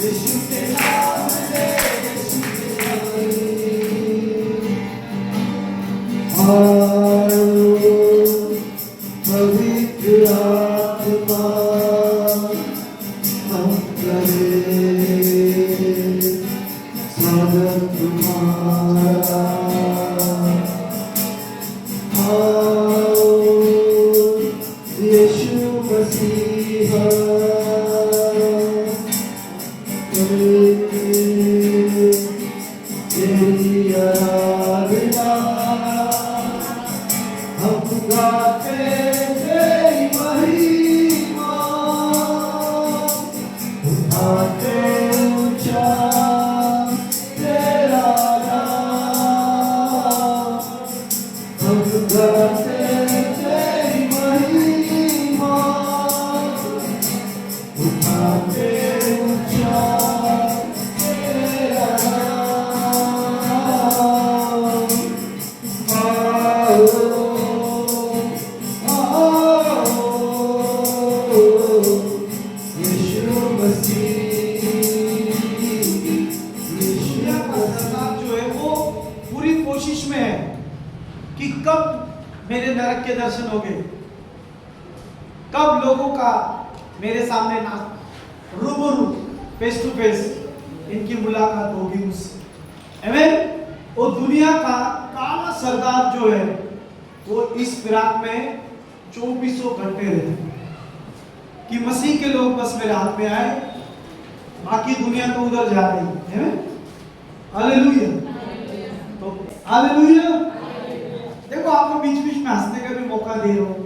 यीशु के नाम में, यीशु के नाम में। पवित्र आत्मा हम करे स्वागत तुम्हारा। आओ यीशु मसीहा, तेरी आराधना हम गाते तेरी महिमा, उठाते ऊंचा तेरा नाम। हम गाते तेरी महिमा, उठाते ऊंचा तेरा नाम। आओ यीशु मसीह, यीशु का सरदार जो है वो पूरी कोशिश में है कि कब मेरे नरक के दर्शन होंगे, कब लोगों का मेरे सामने ना रूबरू फेस टू फेस इनकी मुलाकात होगी मुझसे। आमीन। वो दुनिया का काला सरदार जो है वो इस फिराक में 2400 घंटे रहते हैं कि मसीह के लोग बस मेरे हाथ में आए, बाकी दुनिया तो उधर जा रही है। हालेलुया। तो हालेलुया। देखो आपको बीच बीच में हंसने का भी मौका दे रहा हूं,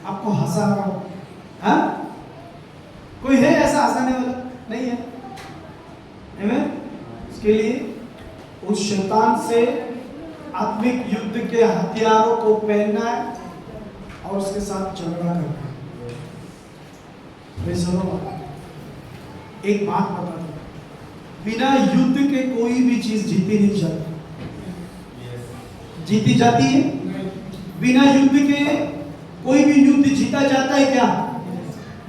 आपको हंसा रहा हूं। हाँ, कोई है ऐसा हंसाने वाला? नहीं है। आमीन। इसके लिए उस शैतान से आत्मिक युद्ध के हथियारों को पहनना है और उसके साथ झगड़ा करना है। सुनो, एक बात बता दूं, बिना युद्ध के कोई भी चीज जीती नहीं जाती। जीती जाती है? बिना युद्ध के कोई भी युद्ध जीता जाता है क्या?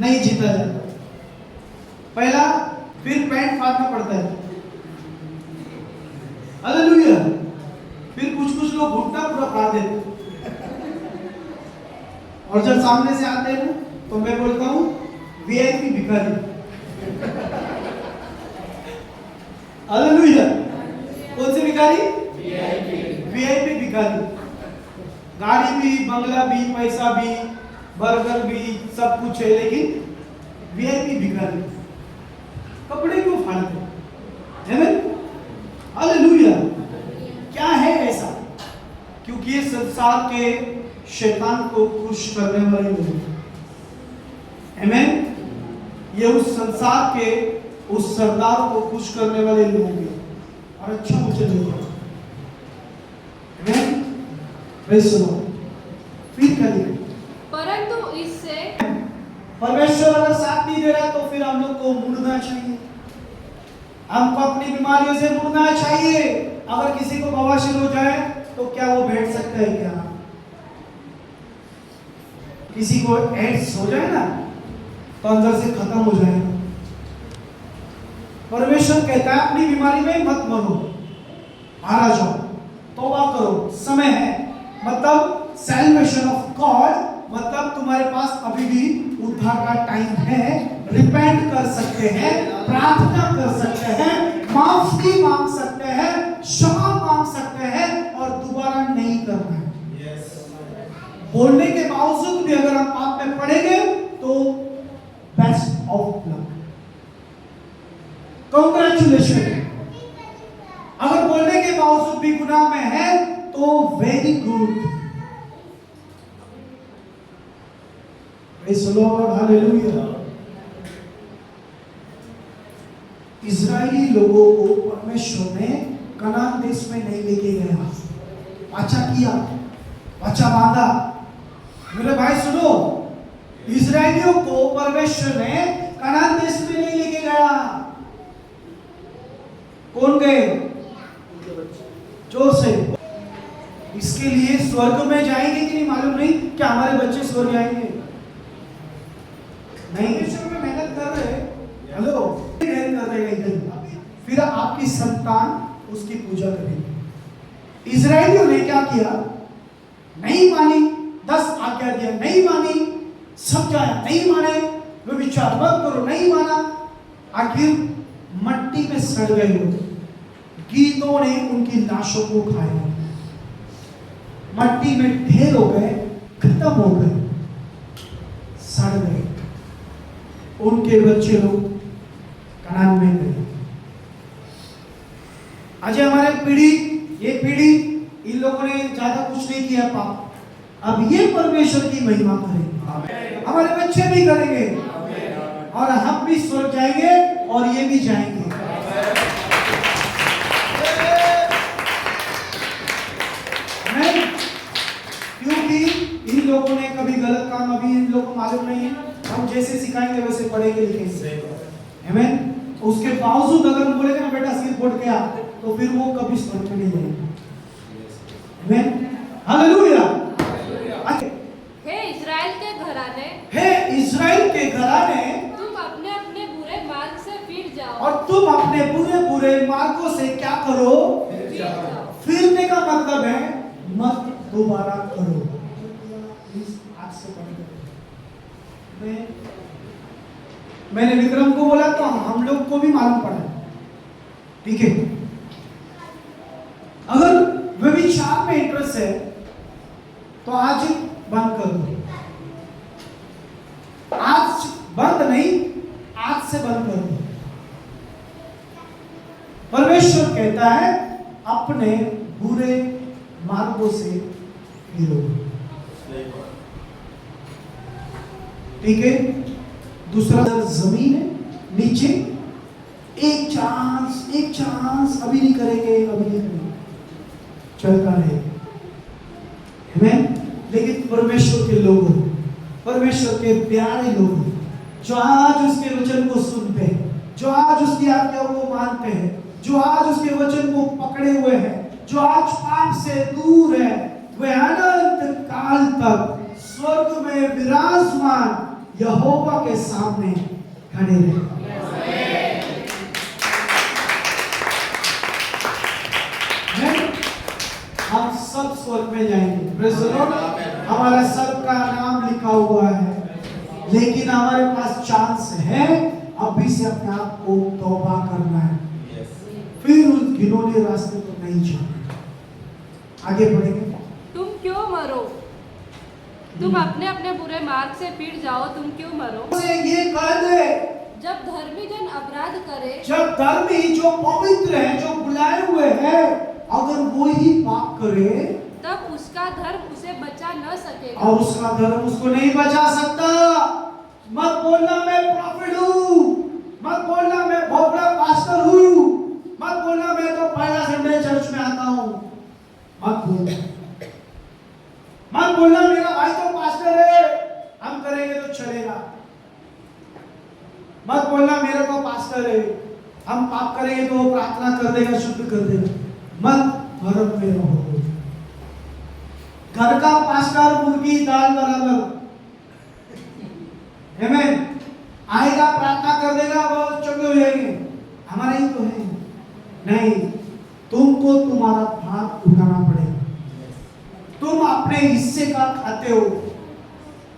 नहीं जीता जाता। पहला फिर पैंट फाड़ना पड़ता है। हालेलुया। फिर कुछ कुछ लोग घुटना पूरा फाड़ देते, और जब सामने से आते हैं ना तो मैं बोलता हूं वीआईपी भिखारी। हालेलुया। कौन से भिखारी? वीआईपी भिखारी। गाड़ी भी, बंगला भी, पैसा भी, बर्गर भी, सब कुछ है, लेकिन वीआईपी भिखारी। कपड़े क्यों फाड़ते? आमीन। हालेलुया। क्या है ऐसा? क्योंकि ये संसार के शैतान को खुश करने वाले लोग हैं। आमीन। ये उस संसार के उस सरदार को खुश करने वाले लोग हैं, और अच्छा मुझे नहीं लगता। आमीन। भाई सुनो, फिर क्या लिखा? परंतु इससे परमेश्वर अगर साथ नहीं दे रहा तो फिर हम लोग को मुड़ना चाहिए, हमको अपनी बीमारियों से मुड़ना चाहिए। अगर किसी को बवासीर हो जाए तो क्या वो बैठ सकता है क्या? किसी को एड्स हो जाए ना तो अंदर से खत्म हो जाएगा। परमेश्वर कहता है अपनी बीमारी में मत मरो, मारा जाओ, तौबा करो, समय है। मतलब सैल्वेशन ऑफ गॉड, मतलब तुम्हारे पास अभी भी उद्धार का टाइम है। रिपेंट कर सकते हैं, प्रार्थना कर सकते हैं, माफी मांग सकते हैं, क्षमा मांग सकते हैं, और दोबारा नहीं करना है। बोलने के बावजूद भी अगर हम पाप में पड़ेंगे तो बेस्ट ऑफ लक, कांग्रेचुलेशन। अगर बोलने के बावजूद भी गुनाह में है तो very good. Praise the Lord. Hallelujah. Israeli लोगों को परमेश्वर ने कनान देश में नहीं लेके गया, वाचा किया, वाचा बांधा। मेरे भाई सुनो, इजरायलियों को परमेश्वर ने कनान देश में नहीं लेके गया। कौन गए? जोर से। इसके लिए स्वर्ग में जाएंगे कि नहीं मालूम नहीं। क्या हमारे बच्चे स्वर्ग जाएंगे? नहीं, में मेहनत कर रहे। हेलो, कर देगा इधर, फिर आपकी संतान उसकी पूजा करेगी। इजराइलियों ने क्या किया? नहीं मानी, 10 आज्ञा दिया, नहीं मानी, समझाया, नहीं माने, वे विचार मत करो, नहीं माना, आखिर मट्टी में सड़ गए लोग। गीदों ने उनकी लाशों को खाया, मट्टी में ढेर हो गए, खत्म हो गए, सड़ गए। उनके बच्चे लोग कनान में गए। आज हमारे पीढ़ी, ये पीढ़ी, इन लोगों ने ज्यादा कुछ नहीं किया पाप, अब ये परमेश्वर की महिमा करेंगे, हमारे बच्चे भी करेंगे, और हम भी स्वर्ग जाएंगे और ये भी जाएंगे। नहीं, क्योंकि इन लोगों ने कभी गलत काम, अभी इन लोगों को मालूम नहीं है, हम जैसे सिखाएंगे वैसे पढ़ेंगे लिखेंगे। आमीन। उसके बावजूद अगर हम बोलेंगे ना बेटा सिर फोड़ के आ, तो फिर वो कभी स्वर्ग में नहीं जाएंगे। आमीन, हालेलुया। हे इज़राइल के घराने, हे इज़राइल के घराने, तुम अपने अपने बुरे मार्ग से फिर जाओ, और तुम अपने बुरे बुरे मार्गों से क्या करो? फिर जाओ। फिरने का मतलब है मत दोबारा करो। आज से मैंने विक्रम को बोला तो हम लोग को भी मालूम पड़ा, ठीक है। अगर व्यभिचार में इंटरेस्ट है तो आज बंद कर दो, आज बंद नहीं, आज से बंद कर दो। परमेश्वर कहता है अपने बुरे मार्गों से फिरो, ठीक है। दूसरा, जमीन है नीचे, एक चांस, अभी नहीं करेंगे, अभी नहीं करेंगे, चलता रहेगा। लेकिन परमेश्वर के लोगों, परमेश्वर के प्यारे लोग जो आज उसके वचन को सुनते हैं, जो आज उसकी आज्ञाओं को मानते हैं, जो आज उसके वचन को पकड़े हुए हैं, जो आज पाप से दूर है, वे अनंत काल तक स्वर्ग में विराजमान यहोवा के सामने खड़े रहे। हम सब स्वर्ग में जाएंगे, प्रेज़ द लॉर्ड। हमारा सबका नाम लिखा हुआ है, लेकिन हमारे पास चांस है अभी से अपने आप को तौबा करना है, फिर उस घिनौने रास्ते पर नहीं जाना। आगे बढ़ेंगे। तुम क्यों मरो? तुम अपने अपने बुरे मार्ग से फिर जाओ, तुम क्यों मरो? ये कह दे, जब धर्मी जन अपराध करे, जब धर्मी जो पवित्र है, जो बुलाए हुए हैं, अगर वो ही पाप करे, तब उसका धर्म उसे बचा न सकेगा, और उसका धर्म उसको नहीं बचा सकता। मत बोलना मैं प्रॉफिट हूँ, मत बोलना मैं बहुत बड़ा पास्टर हूँ, मत बोलना मैं तो पहला संडे चर्च में आता हूँ, मत बोलना, मत बोलना मेरा भाई तो पास्टर है, हम करेंगे तो चलेगा, मत बोलना मेरा तो पास्टर है, हम पाप करेंगे तो वो प्रार्थना कर देगा, शुद्ध कर देगा। मत धर्म में रहो। घर का पास्टर मुर्गी दाल बराबर, आमीन। आएगा प्रार्थना कर देगा, बहुत चंगे हो जाएंगे, हमारा ही तो है। नहीं, तुमको तुम्हारा भाग उठाना पड़ेगा। तुम अपने हिस्से का खाते हो,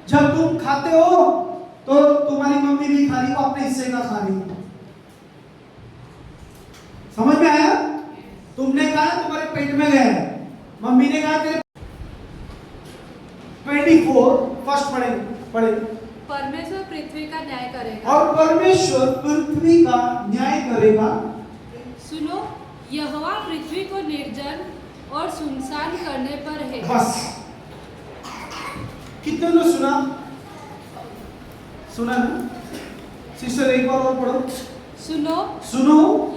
जब तुम खाते हो तो तुम्हारी मम्मी भी खा रही हो, अपने हिस्से का खा रही हो। समझ में आया? तुमने कहा तुम्हारे पेट में गया, मम्मी ने कहा तेरे 24 फर्स्ट पढ़े। परमेश्वर पृथ्वी का न्याय करेगा, और परमेश्वर पृथ्वी का न्याय करेगा। सुनो, यहोवा पृथ्वी को निर्जन और सुनसान करने पर है। बस, कितने ने सुना ना? सिस्टर एक बार और पढ़ो। सुनो,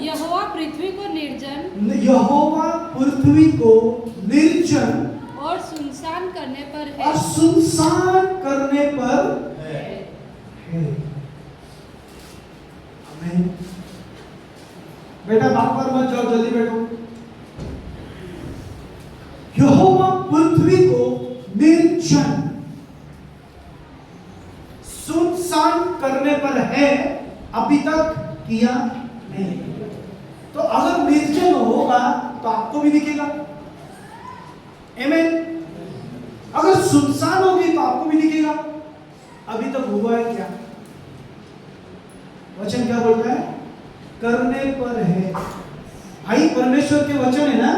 यहोवा पृथ्वी को निर्जन, यहोवा पृथ्वी को निर्जन और सुनसान करने पर है, और सुनसान करने पर है। आमीन। बेटा बार मत जाओ, जल्दी बैठो। यहोवा पृथ्वी को निर्जन सुनसान करने पर है, अभी तक किया नहीं। तो अगर निर्जन होगा तो आपको भी दिखेगा। आमीन। अगर सुनसान होगी तो आपको भी दिखेगा। अभी तक हुआ है क्या? वचन क्या बोलता है? करने पर है। भाई परमेश्वर के वचन है ना,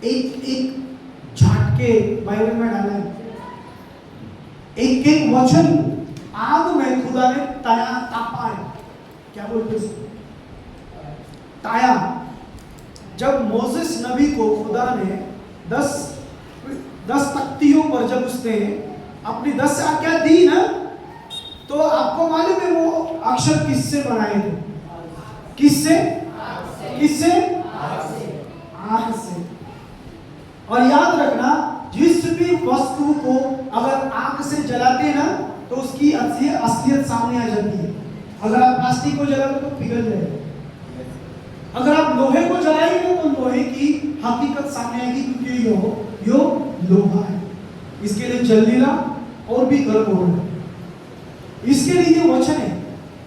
एक एक झटके बाइबल में डाला है। एक एक वचन आग में खुदा ने तापा है। क्या बोलते हैं? ताया। जब मोसेस नबी को खुदा ने 10 तख्तियों पर जब उसने अपनी 10 आज्ञा दी ना, तो आपको मालूम है वो अक्षर किससे बनाए थे? किससे? किससे? आग से। और याद रखना, जिस भी वस्तु को अगर आग से जलाते ना तो उसकी असलियत सामने आ जाती है। अगर आप प्लास्टिक को जलाते तो पिघल जाएगा। अगर आप लोहे को जलाएंगे तो लोहे की हकीकत सामने आएगी, क्योंकि यो लोहा है। इसके लिए जल नहीं रहा और भी गर्म हो रहा है। इसके लिए ये वचन है,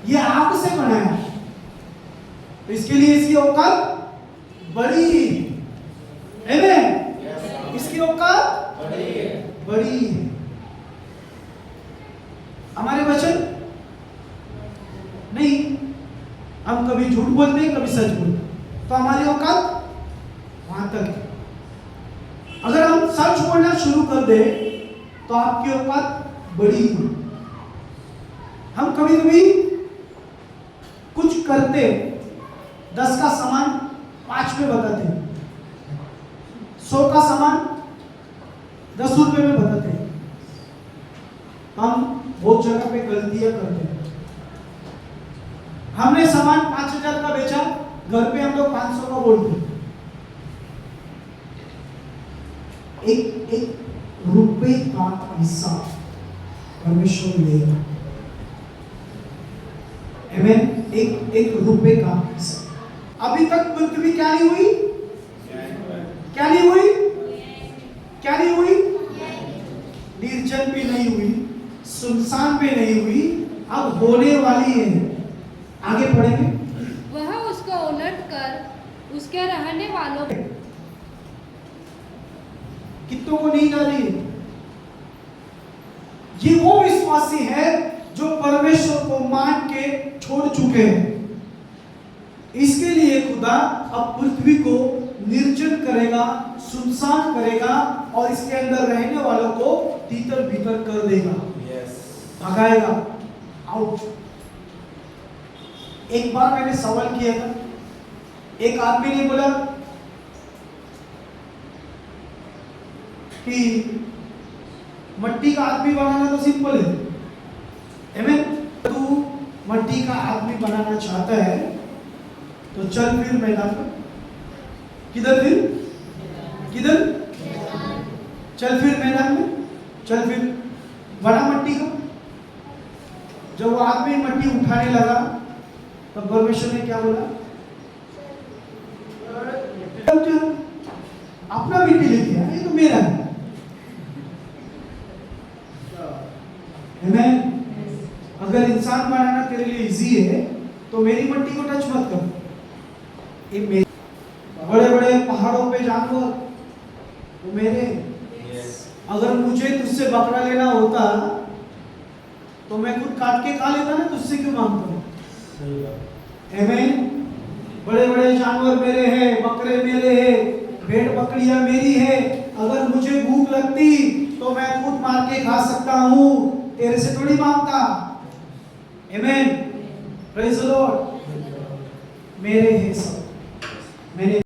ये आग से बनाया है, तो इसके लिए इसकी औकात बड़ी है। आमीन। इसकी औकात बड़ी है। हमारे वचन नहीं, हम कभी झूठ बोलते हैं, कभी सच बोलते हैं, तो हमारी औकात वहां तक है। अगर हम सच बोलना शुरू कर दे तो आपकी औकात बड़ी है। हम कभी कभी कुछ करते, 10 का सामान 5 में बताते हैं, 100 का सामान 10 रुपए में बताते हैं। हम बहुत जगह पे गलतियां करते हैं। हमने सामान 5,000 का बेचा, घर पे हम लोग 500 का बोलते हैं। एक रुपए का पैसा परमेश्वर लेगा। आमीन। एक रुपए का पैसा। अभी तक पृथ्वी क्या नहीं हुई? क्या नहीं हुई? क्या नहीं हुई? निर्जन भी नहीं हुई, सुनसान भी नहीं हुई, अब होने वाली है। आगे पढ़ेंगे। वह उसको उलटकर उसके रहने वालों कितनों को नींद आ रही है? ये वो विश्वासी है जो परमेश्वर को मान के छोड़ चुके हैं। इसके लिए खुदा अब पृथ्वी को निर्जन करेगा, सुनसान करेगा और इसके अंदर रहने वालों को तीतर भीतर कर देगा। भगाएगा आउट। एक बार मैंने सवाल किया था, एक आदमी ने बोला कि मट्टी का आदमी बनाना तो सिंपल है। आमीन। तू मट्टी का आदमी बनाना चाहता है तो चल फिर मैदान में। किधर फिर? किधर? चल फिर मैदान में, चल फिर बना मट्टी का। जब वो आदमी मट्टी उठाने लगा तब परमेश्वर ने क्या बोला? अपना मिट्टी लेके आ, ये तो मेरा है। आमीन। अगर इंसान बनाना तेरे लिए इजी है तो मेरी मट्टी को टच मत कर। ये मेरे बड़े बड़े पहाड़ों पे जानवर वो मेरे। अगर मुझे तुझसे बकरा लेना होता तो मैं खुद काट के खा लेता ना, तुझसे क्यों मांगता हूँ? आमीन। बड़े बड़े जानवर मेरे हैं, बकरे मेरे हैं, भेड़ बकरियां मेरी है। अगर मुझे भूख लगती तो मैं खुद मार के खा सकता हूँ, तेरे से थोड़ी मांगता। आमीन। Praise the Lord. मेरे हैं सब, मैंने